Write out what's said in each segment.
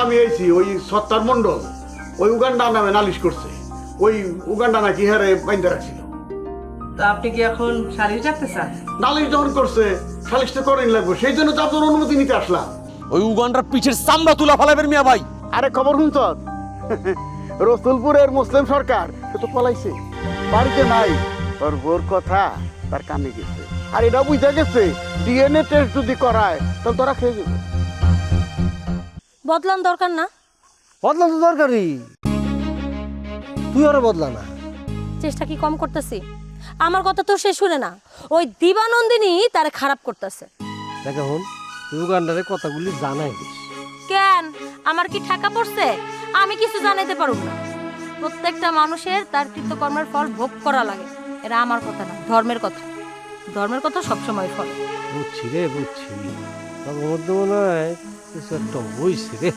আমি এইছি ওই সত্তার মন্ডল ওই উগান্ডা নামে নালিশ করছে। ওই উগান্ডা নাকি হারে বাইন্দা রাখছিল। তো আপনি কি এখন সালিশ ডাকতে চান? নালিশ যখন করছে সালিশ তো করেন লাগবে, সেই জন্য তো আপনার অনুমতি নিতে আসলাম। ওই উগান্ডার পিছের চামড়া তুলা ফেলাবেন মিয়া ভাই। আরে খবর শুনছ? রসুলপুরের মুসলিম সরকার সে তো পলাইছে, বাড়িতে নাই। তোর বোর কথা তার কানে গেছে, আর এটা বুঝা গেছে ডিএনএ টেস্ট যদি করায় তাহলে তোরা খেয়ে যাবে। বদলান দরকার না? বদলা তো দরকারই, তুই আরো বদলা না। চেষ্টা কি কম করতেছি? আমার কথা তো সে শুনে না, ওই দিবানন্দিনী তারে খারাপ করতেছে। দেখ হন, তুই উগান্ডারে কথাগুলি জানাই দিস। কেন আমার কি ঠাকা পড়ছে? আমি কিছু জানাইতে পারব না। প্রত্যেকটা মানুষের তার কৃতকর্মের ফল ভোগ করা লাগে, এটা আমার কথা না, ধর্মের কথা। ধর্মের কথা সবসময় ফল। বুঝছি রে, বুঝছি। তোর মধ্যে মনে হয় কিছু একটা হইছে রে।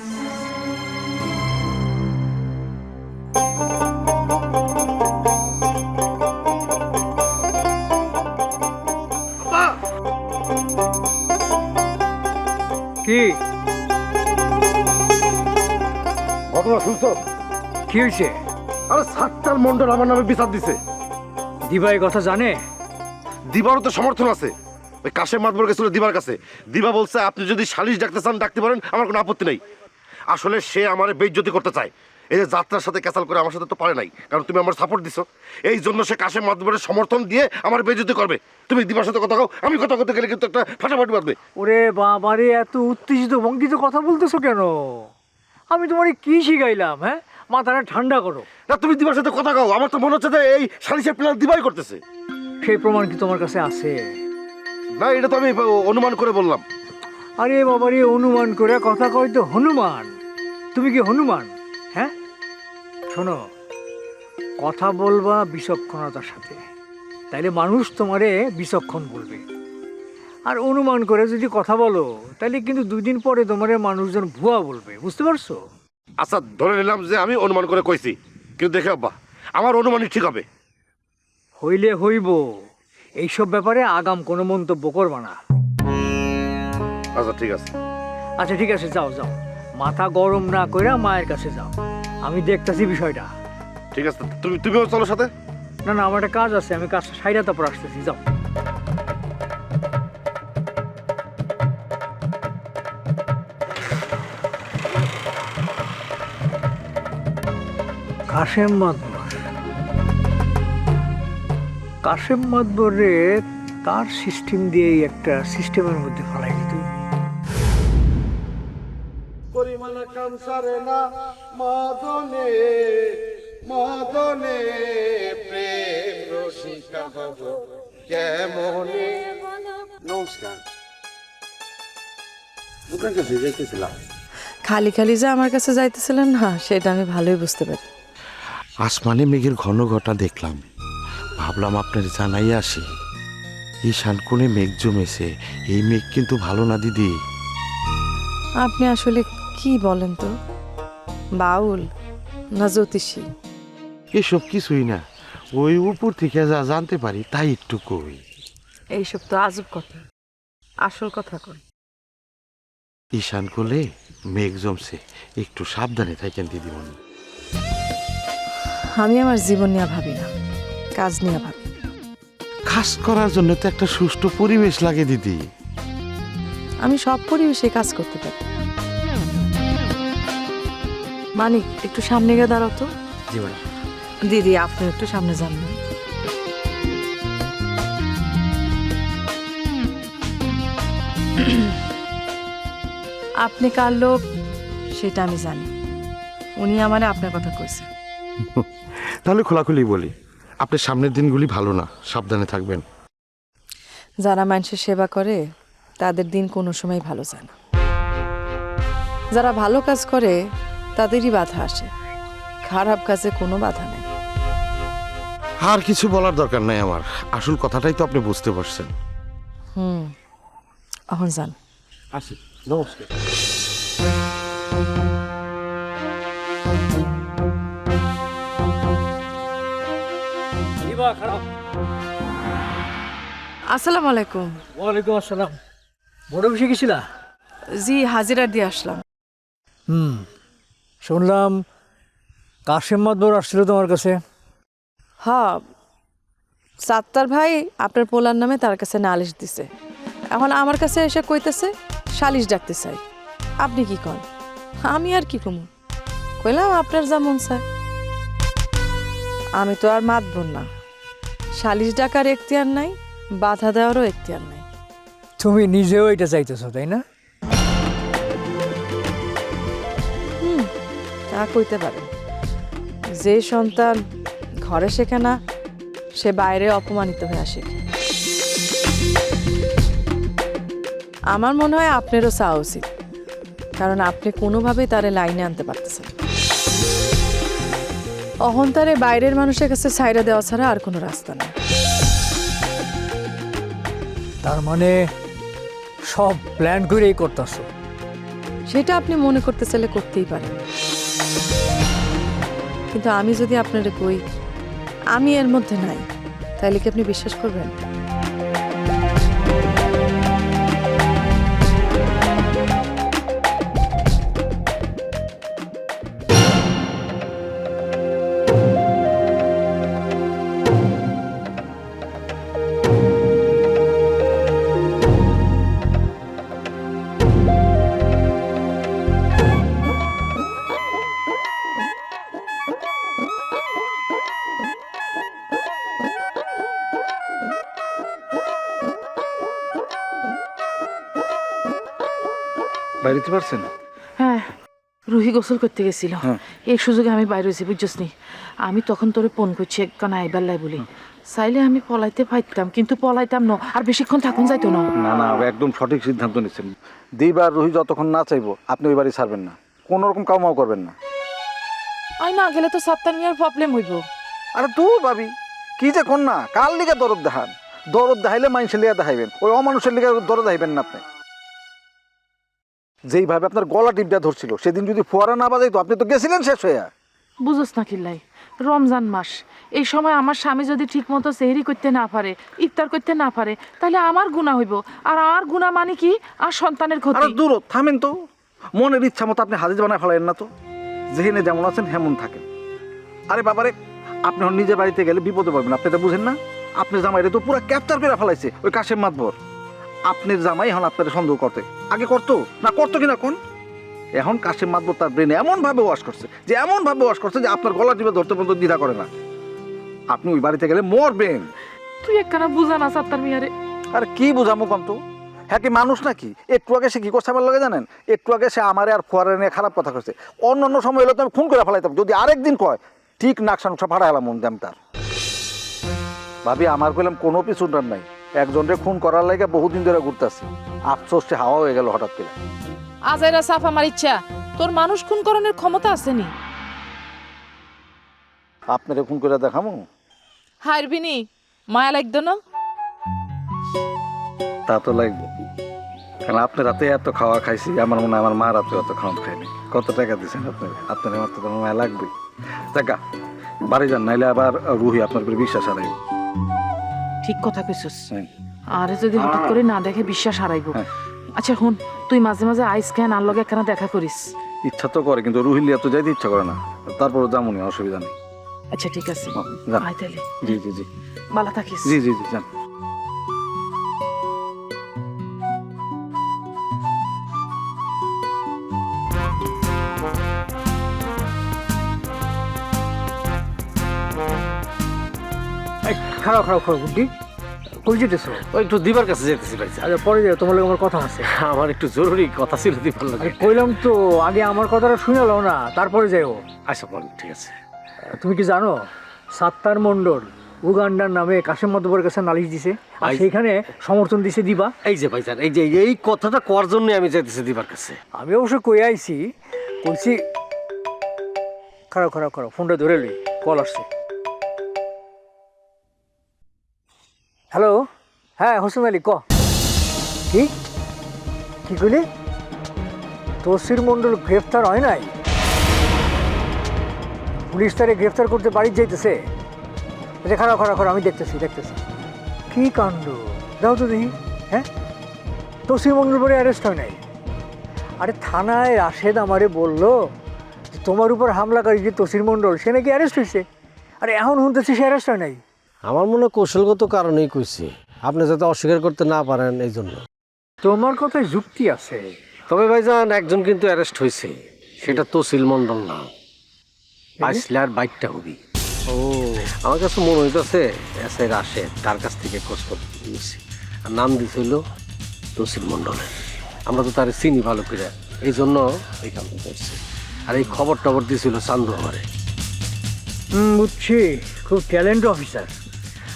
কি ঘটনা শুনছ? কি হয়েছে? আরে সাত্তার মন্ডল আমার নামে বিচার দিছে। দিবা এই কথা জানে? দিবারও তো সমর্থন আছে। ওই কাশেম মাতবর গেছিল দিবার কাছে, দিবা বলছে আপনি যদি সালিশ ডাকতে চান ডাকতে পারেন, আমার কোনো আপত্তি নেই। আসলে সে আমার বেইজ্জতি করতে চায়। এই যে যাত্রার সাথে ক্যাসাল করে আমার সাথে তো পারে নাই, কারণ তুমি আমার সাপোর্ট দিছো। এই জন্য সে কাশেম মাতবরের সমর্থন দিয়ে আমার বেইজ্জতি করবে। তুমি দিবার সাথে কথা কও, আমি কথা বলতে গেলে কিন্তু একটা ফাটাফাটি বাঁধবে। ওরে বাবারে, এত উত্তেজিত ভঙ্গিতে কথা বলতেছো কেন? আমি তোমার কি শিখাইলাম? হ্যাঁ, মাথাটা ঠান্ডা করো। না, তুমি দিবার সাথে কথা কও। আমার তো মনে হচ্ছে যে এই সালিশের প্ল্যান দিবাই করতেছে। সেই প্রমাণ কি তোমার কাছে আছে? না, এটা তো আমি অনুমান করে বললাম। আরে বাবারে, অনুমান করে কথা কয় তো হনুমান। তুমি কি হনুমান? হ্যাঁ, শোনো, কথা বলবা বিচক্ষণতার সাথে, তাইলে মানুষ তোমারে বিচক্ষণ বলবে। আর অনুমান করে যদি কথা বলো, তাহলে কিন্তু 2 দিন পরে তোমারে মানুষজন ভুয়া বলবে। বুঝতে পারছো? আচ্ছা, ধরে নিলাম যে আমি অনুমান করে কইছি, কিন্তু দেখে আব্বা, আমার অনুমানই ঠিক হবে। হইলে হইব, এইসব ব্যাপারে আগাম কোনো মন্তব্য করবা না। আচ্ছা ঠিক আছে। আচ্ছা ঠিক আছে, যাও যাও, মাথা গরম না কইরা মায়ের কাছে যাও, আমি দেখতাছি বিষয়টা। ঠিক আছে, তুমিও চলো সাথে। না না, আমার একটা কাজ আছে, আমি কাজটা সাইডা তারপর আসতেছি। যাও। কাশেম মাতবর, কাশেম মাতবরে তার সিস্টেম দিয়েই একটা সিস্টেমের মধ্যে ফেলাই দিত। পরিমাণ কামসারে না মাদনে মাদনে প্রেম রসিকা হব কেমনে। নমস্কার, দোকান কাছে যাইতেছিলাম। খালি খালি যে আমার কাছে যাইতেছিলেন না, সেটা আমি ভালোই বুঝতে পারি। আসমানে মেঘের ঘন ঘটা দেখলাম, ভাবলাম আপনার জানাই আসি। ঈশান কোণে মেঘ জমেছে, এই মেঘ কিন্তু ভালো না দিদি। আপনি আসলে কি বলেন তো, বাউল না জ্যোতিষী? এসব কিছুই না, ওই উপর থেকে যা জানতে পারি তাই একটু কই। এইসব তো আজব কথা, আসল কথা কই। ঈশান কোলে মেঘ জমছে, একটু সাবধানে থাকেন দিদিমণি। আমি আমার জীবন নিয়ে ভাবি না, কাজ নিয়ে ভাবি। কাজ করার জন্য তো একটা সুষ্ঠু পরিবেশ লাগে দিদি। আমি সব পরিবেশে কাজ করতে পারি। মানিক, একটু সামনে গিয়ে দাঁড়াও তো। দিদি, আপনি একটু সামনে যান না। আপনি কার লোক সেটা আমি জানি, উনি আমারে আপনার কথা কইছে। তাহলে খোলাখুলি বলি, আপনার সামনের দিনগুলি ভালো না, সাবধানে থাকবেন। যারা মানুষের সেবা করে তাদের দিন কোনো সময় ভালো যায় না। যারা ভালো কাজ করে তাদেরই বাধা আসে, খারাপ কাজে কোনো বাধা নেই। আর কিছু বলার দরকার নাই আমার, আসল কথাটাই তো আপনি বুঝতে পারছেন। এখন যান। আসি, নমস্কার। আসসালামু আলাইকুম। ওয়ালাইকুম আসসালাম। বড় বেশি গেছিলা? জি, হাজিরা দিয়ে আসলাম। শুনলাম কাশেম মাদবর আসছিল তোমার কাছে। হ্যাঁ, সাত্তার ভাই আপনার পোলার নামে তার কাছে নালিশ দিছে। এখন আমার কাছে এসে কইতেছে সালিশ ডাকতে চাই। আপনি কি কন? আমি আর কি কমু? কইলাম আপনার যা মন চায়। আমি তো আর মাতবর না, সালিশ ডাকার এখতিয়ার নাই, বাধা দেওয়ারও এখতিয়ার নাই। তুমি নিজেও এটা চাইতেছো, তাই না? তা কইতে পারেন। যে সন্তান ঘরে শেখে না, সে বাইরে অপমানিত হয়ে শেখে। আমার মনে হয় আপনারও চাওয়া উচিত, কারণ আপনি কোনোভাবেই তারে লাইনে আনতে পারতেছেন। অহংকারে বাইরের মানুষের কাছে ছাইরা দেওয়া ছাড়া আর কোনো রাস্তা নেই। তার মানে সব প্ল্যান করেই করতেছো? সেটা আপনি মনে করতে চাইলে করতেই পারেন, কিন্তু আমি যদি আপনারে কই আমি এর মধ্যে নাই, তাহলে কি আপনি বিশ্বাস করবেন? বাইরেতে পারছেন? হ্যাঁ, রুহি গোসল করতে গেছিল, এই সুযোগে আমি বাইরে হয়েছি, বুঝছস নি? আমি তখন তোরে ফোন করছি একখানা আইবার লাই বলি। চাইলে আমি পলাইতে পারতাম, কিন্তু পলাইতাম না, আর বেশিক্ষণ থাকুন যাইতো না। না না, একদম সঠিক সিদ্ধান্ত নিচ্ছেন। দিবার রুহি যতক্ষণ না চাইবো আপনি ওই বাড়ি ছাড়বেন না, কোনো রকম কাউমাও করবেন না। আই না গেলে তো সাত্তার মিয়ার প্রবলেম হইব। আরে তুই ভাবি কি যে কোন না, কার লিগে দরদ দেখান? দরদ দেখাইলে মানুষের লিগে দেখাইবেন, ওই অমানুষের লিগে দরদ দেখাইবেন না। আপনি যেইভাবে আপনার গলা টিপটা ধরছিল সেদিন যদি ফোয়ারা না বাজাইতো আপনি তো গেছিলেন শেষ হয়ে। বুঝোস না কিল্লাই, রমজান মাস, এই সময় আমার স্বামী যদি ঠিক মতো সেহরি করতে না পারে, ইফতার করতে না পারে, তাহলে আমার গুনাহ হইব। আর আমার গুনাহ মানে কি? আর সন্তানের ক্ষতি। আরে দূর থামেন তো, মনের ইচ্ছা মতো আপনি হাদিস বানায় ফেলাইন না তো। যেখানে যেমন আছেন হেমন থাকেন। আরে বাবারে, আপনি নিজের বাড়িতে গেলে বিপদে পড়বেন, আপনি তো বুঝেন না? আপনার জামাইরে তো পুরো ক্যাপচার করে ফেলাইছে ওই কাশেম মাতবর। আপনার জামাই এখন আপনার সন্দেহ করতে, আগে করতো না, করতো কিনা কোন? এখন কাশেম মাতবর তার ব্রেনে এমন ভাবে ওয়াশ করছে যে আপনার গলা টিপে ধরতে পর্যন্ত দ্বিধা করে না। আপনি ওই বাড়িতে গেলে মরবেন। তুই একখানা বুঝা না সাত্তার মিয়ারে। আর কি বুঝামো কন্ত? হ্যাঁ কি মানুষ নাকি? একটু আগে সে কি করছে আমার লগে জানেন? একটু আগে সে আমারে আর ফোয়ারা নিয়ে খারাপ কথা করছে। অন্য সময় হলে তো আমি খুন করে ফেলাইতাম, যদি আরেকদিন কয় ঠিক নাকশা নুকশা ফাড়া হেলাম মন দাম তার। ভাবি আমার কইলাম কোনো পিছুটার নাই, একজনকে খুন করার লাগে বহুদিন ধরে ঘুরতেছে। আফসোস সে হাওয়া হয়ে গেল হঠাৎ করে। আজাইরা সাফ আমার ইচ্ছা, তোর মানুষ খুন করানোর ক্ষমতা আসেনি। আপনারে খুন করে দেখামো? হারবিনি, মায়া লাগতো না? তা তো লাগবে, কারণ আপনার রাতে এত খাওয়া খাইছি, আমার মনে হয় আমার মা রাতে এত খাওয়া খায়নি। কত টাকা দিচ্ছেন আপনার আমার তো মায়া লাগবে। দেখা বাড়ি যান, নাইলে আবার রুহি আপনার উপরে বিশ্বাস হারাইব। ঠিক কথা কইছস। আরে যদি হঠাৎ করে না দেখে বিশ্বাস হারাইব। আচ্ছা হুন, তুই মাঝে মাঝে আইস কেন আর লগে একখানা দেখা করিস? ইচ্ছা তো করে, কিন্তু রুহিলিয়া তো যাইতে ইচ্ছা করে না। তারপরে যামুনি, অসুবিধা নেই। আচ্ছা ঠিক আছে, আয় তাহলে। জি জি জি, ভালো থাকিস। জি জি জি, যান। খারাপ গুড্ডি, কই যেতেছো? ওই একটু দিবার কাছে যেতেছি ভাই। আচ্ছা পরে যাও, তোমার লগে আমার কথা আছে। আমার একটু জরুরি কথা ছিল দিবার লাগে। কইলাম তো আগে আমার কথাটা শুনে নাও না, তারপরে যাও। আচ্ছা বল, ঠিক আছে। তুমি কি জানো সাত্তার মন্ডল উগান্ডার নামে কাশেম মাতবরের কাছে নালিশ দিছে, আর সেইখানে সমর্থন দিছে দিবা? এই যে ভাইজান, এই কথাটা করার জন্য আমি যাইতেছি দিবার কাছে। আমি অবশ্য কই আইছি, কইছি খারাপ ফোনটা ধরে লই, কল আসছে। হ্যালো, হ্যাঁ হোসেন আলী, কি কইলি? তসির মন্ডল গ্রেফতার হয় নাই? পুলিশ তারে গ্রেফতার করতে বাড়ি যাইতেছে? আচ্ছা খারাপ আমি দেখতেছি। কি কাণ্ড, যাও তো দেখি। হ্যাঁ, তসির মন্ডল পরে অ্যারেস্ট হয় নাই? আরে থানায় রাশেদ আমারে বললো যে তোমার উপর হামলাকারী যে তসির মণ্ডল সে নাকি অ্যারেস্ট হয়েছে। আরে এখন শুনতেছি সে অ্যারেস্ট হয় নাই। আমার মনে হয় কৌশলগত কারণেই কইছি, আপনি যাতে অস্বীকার করতে না পারেন এই জন্য। তোমার কথায় যুক্তি আছে। তবে ভাইজান একজন কিন্তু অ্যারেস্ট হয়েছে, সেটা তসিল মণ্ডল না, পাইসলার বাইকটা হবি। ও আমার কাছে মনে হইতেছে এসআই রাশেদ তার কাছ থেকে খোঁজপত্র নিয়েছি, আর নাম দিয়েছিল তসিল মণ্ডলের। আমরা তো তার চিনি ভালো করে, এই জন্য এই কামটা করছি। আর এই খবর টবর দিয়েছিল চান্দু আমারে। বুঝছি, খুব ট্যালেন্ট অফিসার।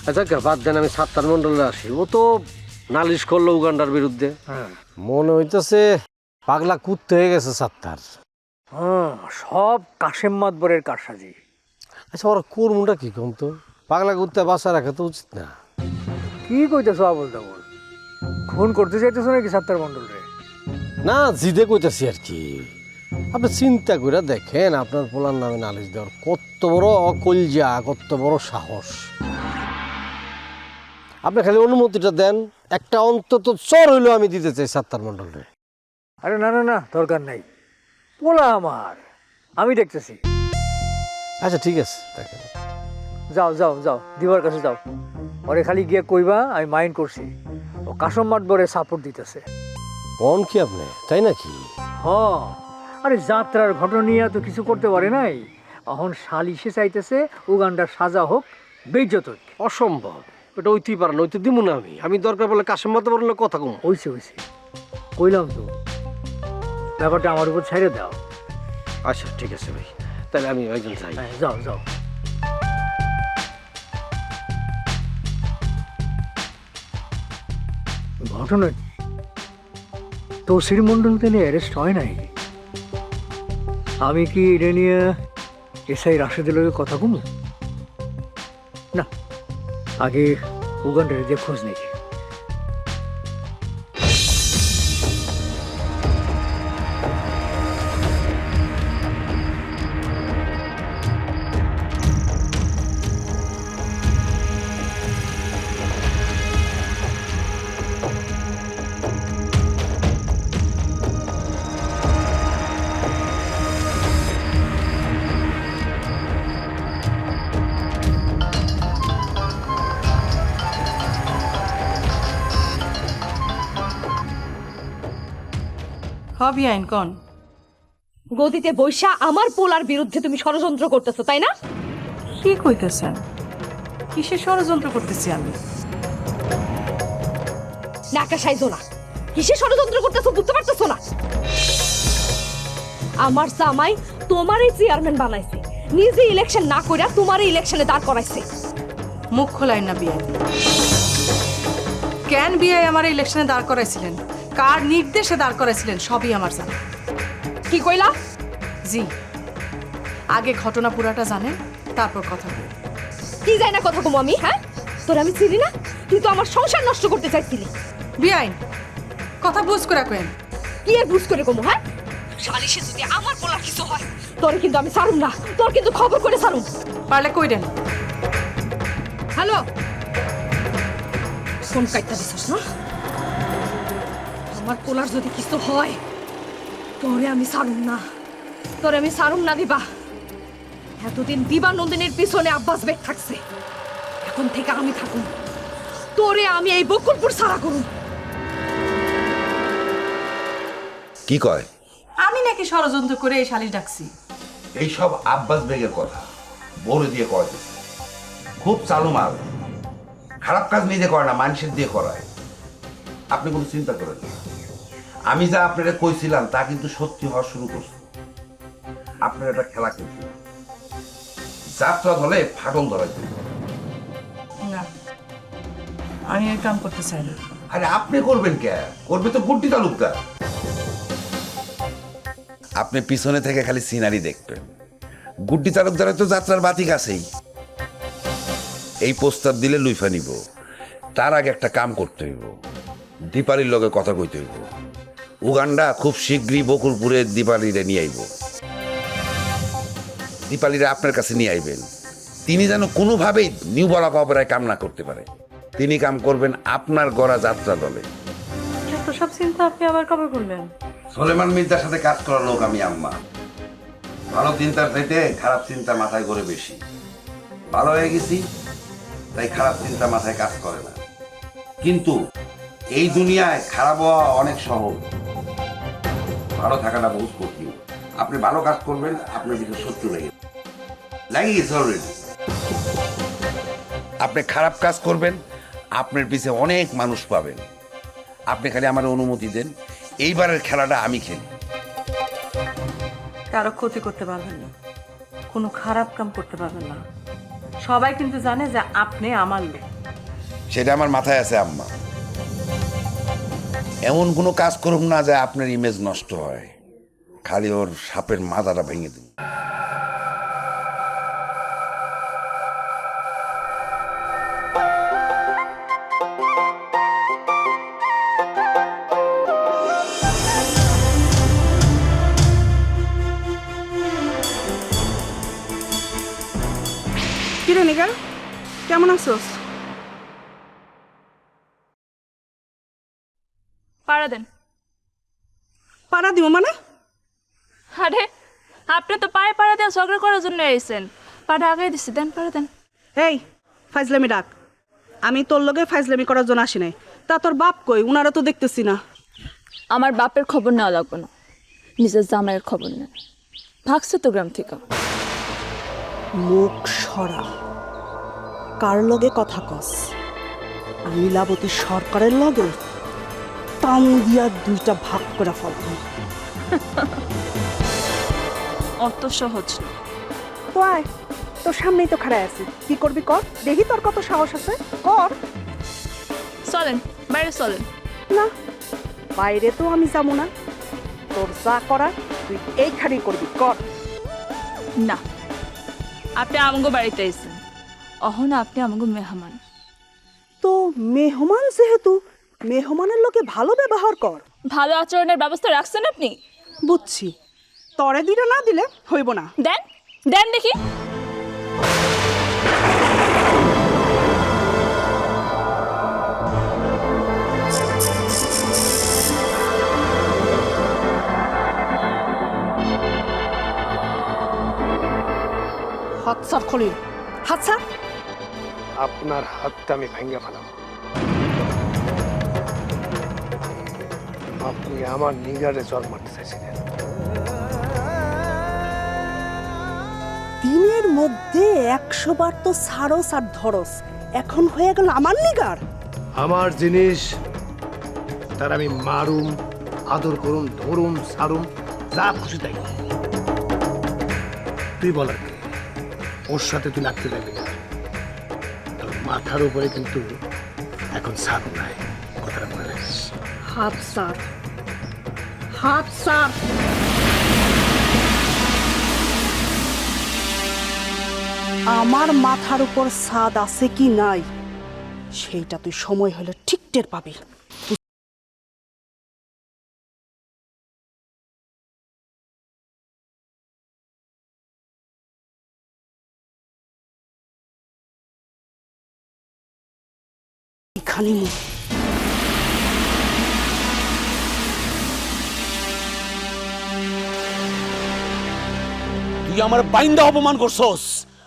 আচ্ছা বাদ দেন, আমি সাত্তার মণ্ডলে আসি। ও তো নালিশ করলো উগান্ডার বিরুদ্ধে। হ্যাঁ মনে হইতেছে পাগলা কুত্তে হয়ে গেছে সাত্তার। হ্যাঁ, সব কাশেম মাতবরের কারসাজি। আচ্ছা ওরা কর্মটা কি কম তো, পাগলা কুত্তে বাসা রাখা তো উচিত না। কি কইতেছো আবল তাবল? খুন করতে চাইতেছো নাকি সাত্তার মণ্ডল রে? না জিদে কইতাছি আর কি। আপনি চিন্তা করে দেখেন, আপনার পোলার নামে নালিশ দেওয়ার কত বড় অকলজা, কত বড় সাহস। আপনি খালি অনুমতিটা দেন, একটা অন্তত চর হইলেও আমি দিতে চাই সাত্তার মণ্ডলে। আরে না না না, দরকার নাই, পোলা আমার, আমি দেখতেছি। আচ্ছা ঠিক আছে, দেখেন। যাও যাও যাও, দিবার কাছে যাও, ওরে খালি গিয়ে কইবা আমি মাইন্ড করছি, ও কাশম মাতবরে সাপোর্ট দিতেছে। কোন কি আপনি, তাই নাকি? হ, আরে যাত্রার ঘটনা নিয়ে তো কিছু করতে পারে নাই, এখন সালিশে চাইতেছে উগান্ডার সাজা হোক, বেইজ্জত হোক। অসম্ভব, এটা ওইতেই পারে না, ওইতে দিব না আমি। আমি দরকার বলে কাশেম মতো বললে কথা কম। হইছে হইছে, কইলাম তো, ব্যাপারটা আমার উপর ছেড়ে দাও। আচ্ছা ঠিক আছে ভাই, তাহলে আমি একজন চাই। হ্যাঁ, যাও যাও। ঘটনা তসির মণ্ডল তিনি অ্যারেস্ট হয় নাই। আমি কি এটা নিয়ে এসআই রাশেদের লগে কথা কমু না, আগে উগান্ডারে যে খোঁজ নেই। হবি আইন কন গদিতে বৈশা আমার পোলার বিরুদ্ধে তুমি ষড়যন্ত্র করতেছো, তাই না? কি কইতেছেন? কিসের ষড়যন্ত্র করতেছি আমি? নাকা সাইজো না, কিসের ষড়যন্ত্র করতেছো বুঝতে পারতেছো না? আমার জামাই তোমারই চেয়ারম্যান বানাইছে, নিজে ইলেকশন না কইরা তোমারই ইলেকশনে দাঁড় করাইছে। মুখ খোলাই না বিয়ে। কেন বিয়ে আমার ইলেকশনে দাঁড় করাইছিলেন, কার নির্দেশে দাঁড় করাইছিলেন, সবই আমার জানা। কি কইলা? জি, আগে ঘটনা পুরাটা জানেন, তারপর কথা বলুন। কি যাই না কথা কমো আমি? হ্যাঁ, তোর আমি চিনি না, তুই তো আমার সংসার নষ্ট করতে চাইছিলি। বিআইন কথা বুঝ করে কেন? কি আর বুঝ করে কমো? হ্যাঁ, সালিশে যদি আমার পোলার কিছু হয় তোর কিন্তু আমি ছাড়ুম না, তোর কিন্তু খবর করে ছাড়ুম। পারলে কই দেন। হ্যালো, ফোন কাটতে দিছস না? আমার পোলার যদি কিছু হয় তোরে আমি ছাড়ুম না, তোরে আমি ছাড়ুম না দিবা। এতদিন দিবা নন্দিনীর পিছনে আব্বাস বেগ থাকছে, এখন থেকে আমি থাকুম, তোরে আমি এই বকুলপুর ছাড়া করুম। কি কয়? আমি নাকি ষড়যন্ত্র করে এই শালিশ ডাকছি? এইসব আব্বাস বেগের কথা বলে দিয়ে কয়, খুব চালু মাল, খারাপ কাজ নিজে করে না, মানুষের দিয়ে করায়। আপনি কোনো চিন্তা করেন না, আমি যা আপনারা কইছিলাম তা কিন্তু সত্যি হওয়া শুরু করছে। আপনার একটা খেলা খেলছিল, যাত্রা ধরে ফাটল ধরাই দিল। না, আমি এই কাম করতে চাই না। আরে আপনি করবেন কে? করবে তো গুড্ডি তালুকদার। আপনি পিছনে থেকে খালি সিনারি দেখবেন, গুড্ডি তালুকদারের তো যাত্রার বাতিক আছেই। এই প্রস্তাব দিলে লুইফা নিব, তার আগে একটা কাম করতে হইব, দীপালির লগে কথা কইতে হইব। উগান্ডা খুব শীঘ্রই বকুলপুরে দীপালিরে নিয়ে আইব। দীপালিরা আপনার কাছে নিয়ে আইবেন, তিনি যেন কোনোভাবেই নিউ বলা অপেরায় কাম না করতে পারে। তিনি কাম করবেন আপনার গড়া যাত্রা দলে। তো সব চিন্তা কথা আপনি আবার কবে বললেন? সোলেমান মির্জার সাথে কাজ করার লোক আমি আম্মা। ভালো চিন্তার চাইতে খারাপ চিন্তা মাথায় করে বেশি। ভালো হয়ে গেছি তাই খারাপ চিন্তা মাথায় কাজ করে না। কিন্তু এই দুনিয়ায় খারাপ হওয়া অনেক সহজ, ভালো থাকাটা বহুত কঠিন। আপনি ভালো কাজ করবেন, আপনার ভিতরে শত্রু লেগে গেছে অলরেডি। আপনি খারাপ কাজ করবেন, আপনার পিছে অনেক মানুষ পাবেন। আপনি খালি আমার অনুমতি দেন, এইবারের খেলাটা আমি খেলি। কারো ক্ষতি করতে পারবেন না, কোনো খারাপ কাম করতে পারবেন না। সবাই কিন্তু জানে যে আপনি আমার লোক। সেটা আমার মাথায় আছে আম্মা। এমন কোনো কাজ করুন না যে আপনার ইমেজ নষ্ট হয়। খালি ওর সাপের মাথাটা ভেঙে দিন। কিরে নিগা, কেমন আছোস? পাড়া দেন। পাড়া দিব মানে? আরে আপনি তো পায়ে পাড়া দেন ঝগড়া করার জন্য এসেছেন। পাড়া আগাই দিচ্ছি, দেন পাড়া দেন। এই ফাইজলামি ডাক, আমি তোর লগে ফাইজলামি করার জন্য আসি নাই। তা তোর বাপ কই? উনারা তো দেখতেছি না। আমার বাপের খবর নেওয়া লাগবে না, নিজের জামাইয়ের খবর নেন। ভাগছে তো গ্রাম থেকে। মুখ সরা, কার লগে কথা কস? লীলাবতী সরকারের লগে তাম দিয়া দুইটা ভাগ করে ফেলব। অত সহজ না। তো আয়, তোর সামনেই তো খাড়ায় আছি, কি করবি কর, দেখি তোর কত সাহস আছে, কর। চলেন বাইরে চলেন। না, বাইরে তো আমি যাবো না, তোর যা করা তুই এইখানেই করবি, কর। না, আপনি আমগো বাড়িতে এসেছেন, অহন আপনি আমগো মেহমান। তো মেহমান যেহেতু, মেহমানের লোকে ভালো ব্যবহার কর। ভালো আচরণের ব্যবস্থা রাখছেন আপনি? বুঝছি, তরে দুইটা না দিলে হইব না। দেন দেন দেখি। হাত ছাড় খলিল, হাত ছাড়। আপনার হাতটা আমি ভেঙে ফেলাম। আপনি আমার নিগারে জল মারতে চাইছিলেন। দিনের মধ্যে 100 বার তো ছাড়স আর ধরস, এখন হয়ে গেল আমার নিগার। আমার জিনিস তার আমি মারুম, আদর করুম, ধরুম, সারুম, যা খুশি তাই। তুই বল আর কি, ওর সাথে তুই লাগতে যাবি না। তোর মাথার উপরে কিন্তু এখন ছাদ নাই, কথাটা মনে রাখিস। হাত ছাড়, হাত ছাড়। আমার মাথার উপর ছাদ আছে কি নাই সেইটা তুই সময় হলে ঠিক টের পাবি। এখানে তুই আমার বাইন্দা অপমান করছস,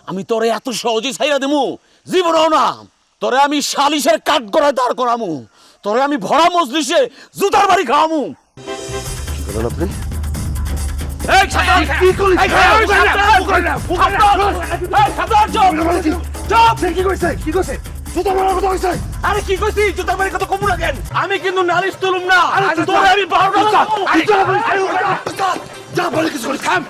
আমি তোরে এত সহজে ছাইরা দেমু জীবনও না। তোরে আমি সালিশের কাঠ গড়ায় দাঁড় করামু, তোরে আমি ভরা মজলিসে জুতার বাড়ি খাওয়ামু। কি বলেন আপনি? আরে কি কইছি জুতার বাড়ি কত কমু না কেন? আমি কিন্তু নালিশ তুলুম না, তোরে আমি 12টা যা বলে কিছু করিস, থাম।